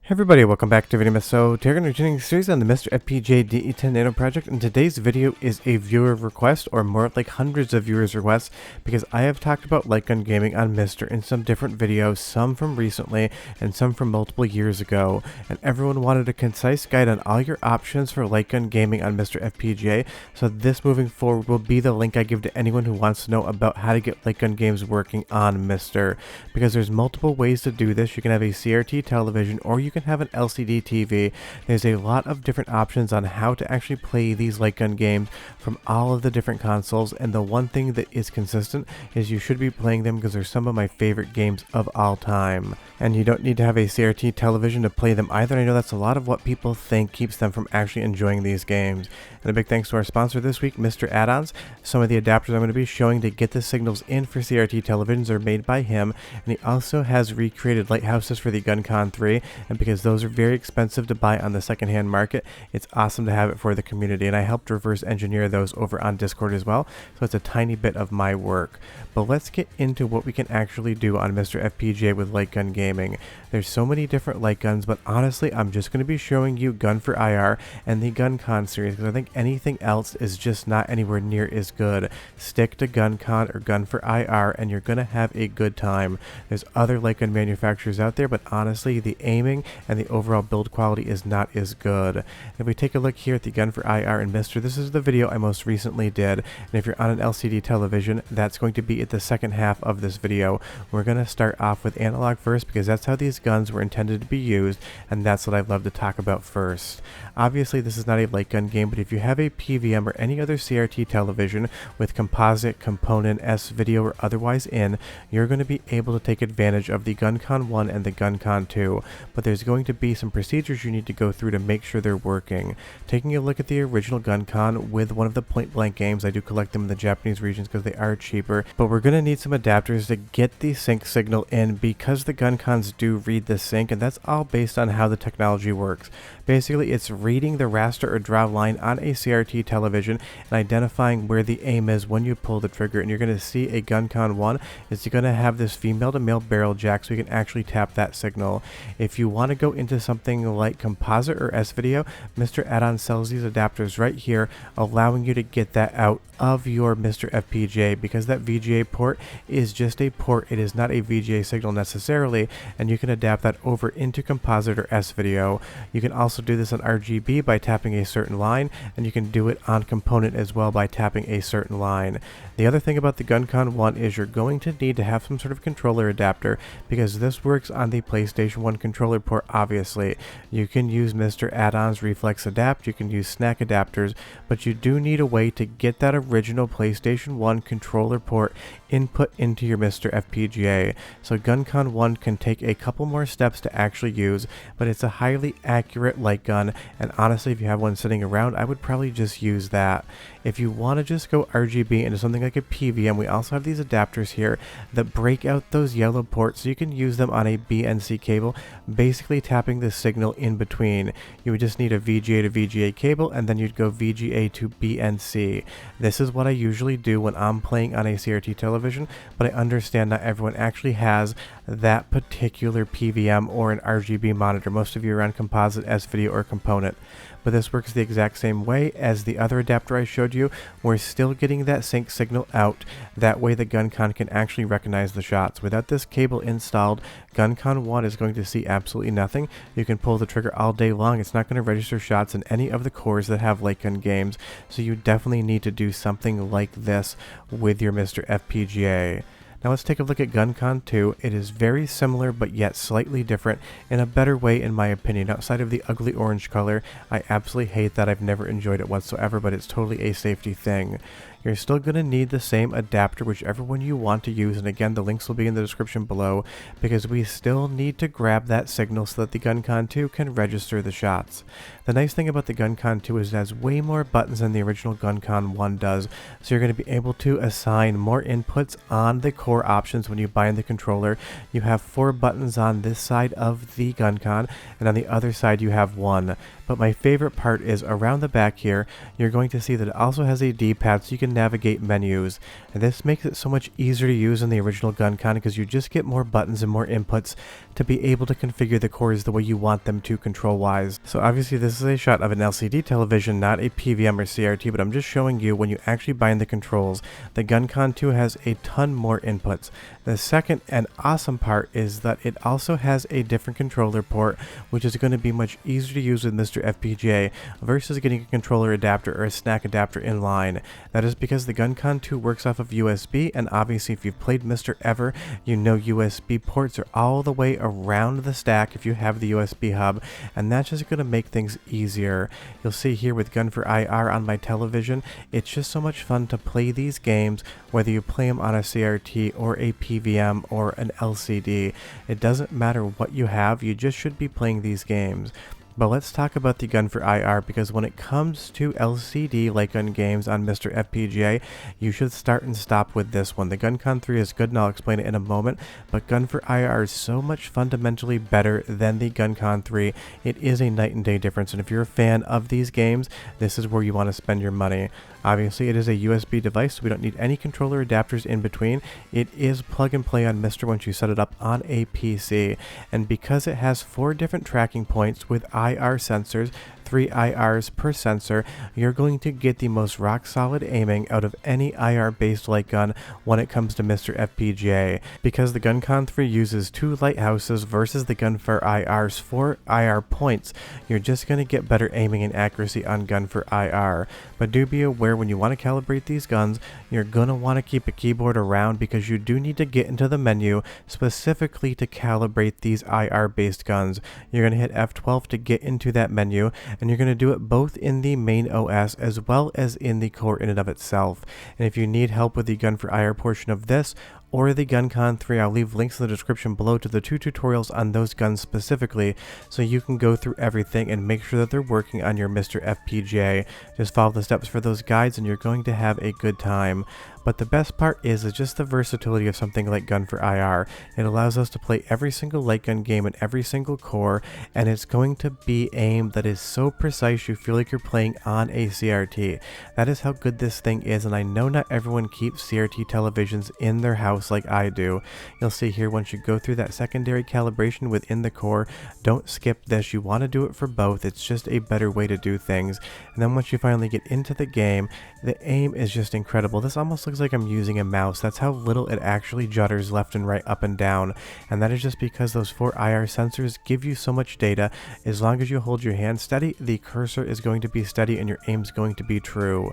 Hey everybody, welcome back to video. So today we're continuing the series on the MiSTer FPGA DE10 Nano project, and today's video is a viewer request, or more like hundreds of viewers requests, because I have talked about Lightgun gaming on MiSTer in some different videos, some from recently and some from multiple years ago, and everyone wanted a concise guide on all your options for Lightgun gaming on MiSTer FPGA. So this moving forward will be the link I give to anyone who wants to know about how to get Lightgun games working on MiSTer, because there's multiple ways to do this. You can have a CRT television, or you can have an LCD TV. There's a lot of different options on how to actually play these Lightgun games from all of the different consoles, and the one thing that is consistent is you should be playing them because they're some of my favorite games of all time. And you don't need to have a CRT television to play them either. I know that's a lot of what people think keeps them from actually enjoying these games. And a big thanks to our sponsor this week, MiSTer Addons. Some of the adapters I'm going to be showing to get the signals in for CRT televisions are made by him, and he also has recreated lighthouses for the GunCon 3, and because those are very expensive to buy on the secondhand market, it's awesome to have it for the community, and I helped reverse engineer those over on Discord as well, so it's a tiny bit of my work. But let's get into what we can actually do on MiSTer FPGA with Lightgun gaming. There's so many different Lightguns, but honestly I'm just going to be showing you GUN4IR and the GunCon series, because I think anything else is just not anywhere near as good. Stick to GunCon or GUN4IR and you're going to have a good time. There's other Lightgun manufacturers out there, but honestly the aiming and the overall build quality is not as good. If we take a look here at the GUN4IR and MiSTer, this is the video I most recently did, and if you're on an LCD television, that's going to be at the second half of this video. We're going to start off with analog first, because that's how these guns were intended to be used, and that's what I'd love to talk about first. Obviously this is not a Lightgun game, but if you have a PVM or any other CRT television with composite, component, S-video, or otherwise in, you're going to be able to take advantage of the GunCon 1 and the GunCon 2, but there's going to be some procedures you need to go through to make sure they're working. Taking a look at the original GunCon with one of the point blank games, I do collect them in the Japanese regions because they are cheaper, but we're going to need some adapters to get the sync signal in, because the GunCons do read the sync, and that's all based on how the technology works. Basically it's reading the raster or draw line on a CRT television and identifying where the aim is when you pull the trigger, and you're going to see a GunCon 1 is going to have this female to male barrel jack, so you can actually tap that signal. If you want to go into something like composite or S-video, MiSTer Addons sells these adapters right here, allowing you to get that out of your MiSTer FPGA, because that VGA port is just a port, it is not a VGA signal necessarily, and you can adapt that over into composite or S-video. You can also do this on RGB by tapping a certain line, and you can do it on component as well by tapping a certain line. The other thing about the GunCon 1 is you're going to need to have some sort of controller adapter, because this works on the PlayStation 1 controller port. Obviously you can use MiSTer Addons Reflex Adapt, you can use snack adapters, but you do need a way to get that original PlayStation 1 controller port input into your MiSTer FPGA. So GunCon 1 can take a couple more steps to actually use, but it's a highly accurate light gun, and honestly if you have one sitting around, I would probably just use that. If you want to just go RGB into something like a PVM, we also have these adapters here that break out those yellow ports, so you can use them on a BNC cable, basically tapping the signal in between. You would just need a VGA to VGA cable, and then you'd go VGA to BNC. This is what I usually do when I'm playing on a CRT television, but I understand not everyone actually has that particular PVM or an RGB monitor. Most of you are on composite, S-video, or component. But this works the exact same way as the other adapter I showed you. We're still getting that sync signal out. That way the GunCon can actually recognize the shots. Without this cable installed, GunCon 1 is going to see absolutely nothing. You can pull the trigger all day long. It's not going to register shots in any of the cores that have Lightgun games. So you definitely need to do something like this with your MiSTer FPGA. Now let's take a look at GunCon 2. It is very similar but yet slightly different in a better way in my opinion. Outside of the ugly orange color, I absolutely hate that. I've never enjoyed it whatsoever, but it's totally a safety thing. You're still going to need the same adapter, whichever one you want to use, and again the links will be in the description below, because we still need to grab that signal so that the GunCon 2 can register the shots. The nice thing about the GunCon 2 is it has way more buttons than the original GunCon 1 does, so you're going to be able to assign more inputs on the core options when you bind the controller. You have 4 buttons on this side of the GunCon, and on the other side you have 1. But my favorite part is around the back here, you're going to see that it also has a D-pad so you can navigate menus. And this makes it so much easier to use in the original GunCon because you just get more buttons and more inputs to be able to configure the cores the way you want them to control-wise. So obviously this is a shot of an LCD television, not a PVM or CRT, but I'm just showing you when you actually bind the controls. The GunCon 2 has a ton more inputs. The second and awesome part is that it also has a different controller port, which is going to be much easier to use with MiSTer FPGA versus getting a controller adapter or a snack adapter in line. That is because the GunCon 2 works off of USB, and obviously if you've played MiSTer ever, you know USB ports are all the way around the stack if you have the USB hub, and that's just going to make things easier. You'll see here with GUN4IR on my television, it's just so much fun to play these games, whether you play them on a CRT or a PVM or an LCD. It doesn't matter what you have, you just should be playing these games. But let's talk about the GUN4IR, because when it comes to LCD Lightgun games on MiSTer FPGA, you should start and stop with this one. The GunCon 3 is good and I'll explain it in a moment, but GUN4IR is so much fundamentally better than the GunCon 3. It is a night and day difference, and if you're a fan of these games, this is where you want to spend your money. Obviously it is a USB device, so we don't need any controller adapters in between. It is plug and play on MiSTer once you set it up on a PC, and because it has 4 different tracking points with IR sensors, 3 IRs per sensor, you're going to get the most rock solid aiming out of any IR based light gun when it comes to MiSTer FPGA. Because the GunCon 3 uses 2 lighthouses versus the GUN4IR's 4 IR points, you're just going to get better aiming and accuracy on GUN4IR. But do be aware when you want to calibrate these guns, you're going to want to keep a keyboard around because you do need to get into the menu specifically to calibrate these IR based guns. You're going to hit F12 to get into that menu, and you're going to do it both in the main OS as well as in the core in and of itself. And if you need help with the GUN4IR portion of this or the GunCon 3, I'll leave links in the description below to the 2 tutorials on those guns specifically, so you can go through everything and make sure that they're working on your MiSTer FPGA. Just follow the steps for those guides and you're going to have a good time. But the best part is just the versatility of something like GUN4IR. It allows us to play every single light gun game in every single core, and it's going to be aim that is so precise you feel like you're playing on a CRT. That is how good this thing is, and I know not everyone keeps CRT televisions in their house like I do. You'll see here once you go through that secondary calibration within the core, don't skip this. You want to do it for both. It's just a better way to do things. And then once you finally get into the game, the aim is just incredible. This almost looks like I'm using a mouse. That's how little it actually judders left and right, up and down, and that is just because those 4 IR sensors give you so much data. As long as you hold your hand steady, the cursor is going to be steady and your aim's going to be true.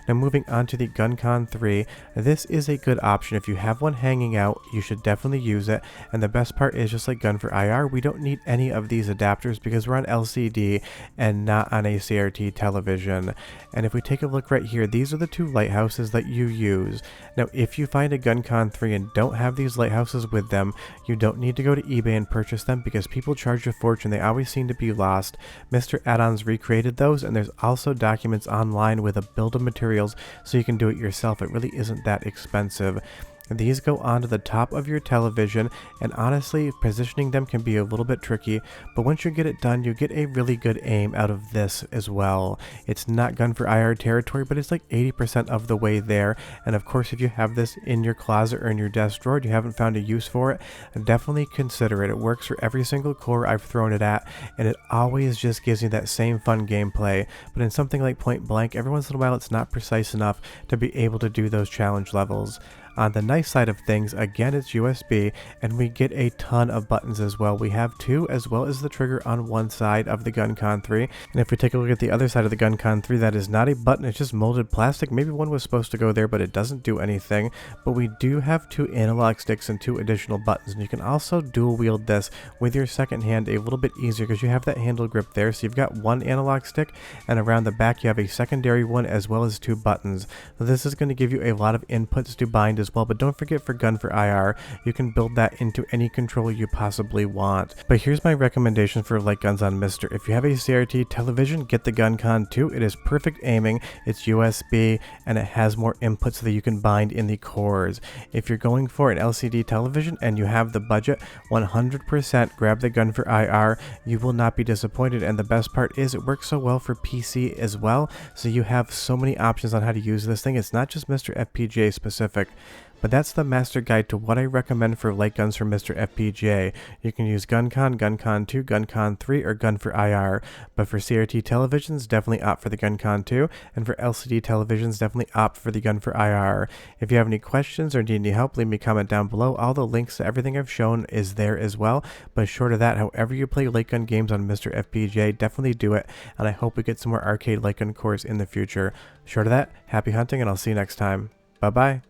Now moving on to the GunCon 3, this is a good option. If you have one hanging out, you should definitely use it, and the best part is, just like GUN4IR, we don't need any of these adapters because we're on LCD and not on a CRT television. And if we take a look right here, these are the 2 lighthouses that you use. Now if you find a GunCon 3 and don't have these lighthouses with them, you don't need to go to eBay and purchase them because people charge a fortune. They always seem to be lost. MiSTer Addons recreated those, and there's also documents online with a build of materials so you can do it yourself. It really isn't that expensive. These go onto the top of your television, and honestly, positioning them can be a little bit tricky, but once you get it done, you get a really good aim out of this as well. It's not GUN4IR territory, but it's like 80% of the way there, and of course, if you have this in your closet or in your desk drawer and you haven't found a use for it, definitely consider it. It works for every single core I've thrown it at, and it always just gives you that same fun gameplay, but in something like Point Blank, every once in a while it's not precise enough to be able to do those challenge levels. On the nice side of things, again, it's USB, and we get a ton of buttons as well. We have 2, as well as the trigger on one side of the GunCon 3. And if we take a look at the other side of the GunCon 3, that is not a button, it's just molded plastic. Maybe one was supposed to go there, but it doesn't do anything. But we do have 2 analog sticks and 2 additional buttons, and you can also dual wield this with your second hand a little bit easier because you have that handle grip there. So you've got 1 analog stick, and around the back you have a secondary one as well as 2 buttons. So this is going to give you a lot of inputs to bind as as well, but don't forget for GUN4IR, you can build that into any controller you possibly want. But here's my recommendation for light guns on MiSTer. If you have a CRT television, get the GunCon 2. It is perfect aiming, it's USB, and it has more inputs so that you can bind in the cores. If you're going for an LCD television and you have the budget, 100% grab the GUN4IR. You will not be disappointed, and the best part is it works so well for PC as well, so you have so many options on how to use this thing. It's not just MiSTer FPGA specific. But that's the master guide to what I recommend for light guns for MiSTer FPGA. You can use GunCon, GunCon 2, GunCon 3, or GUN4IR. But for CRT televisions, definitely opt for the GunCon 2. And for LCD televisions, definitely opt for the GUN4IR. If you have any questions or need any help, leave me a comment down below. All the links to everything I've shown is there as well. But short of that, however you play light gun games on MiSTer FPGA, definitely do it. And I hope we get some more arcade light gun cores in the future. Short of that, happy hunting, and I'll see you next time. Bye-bye.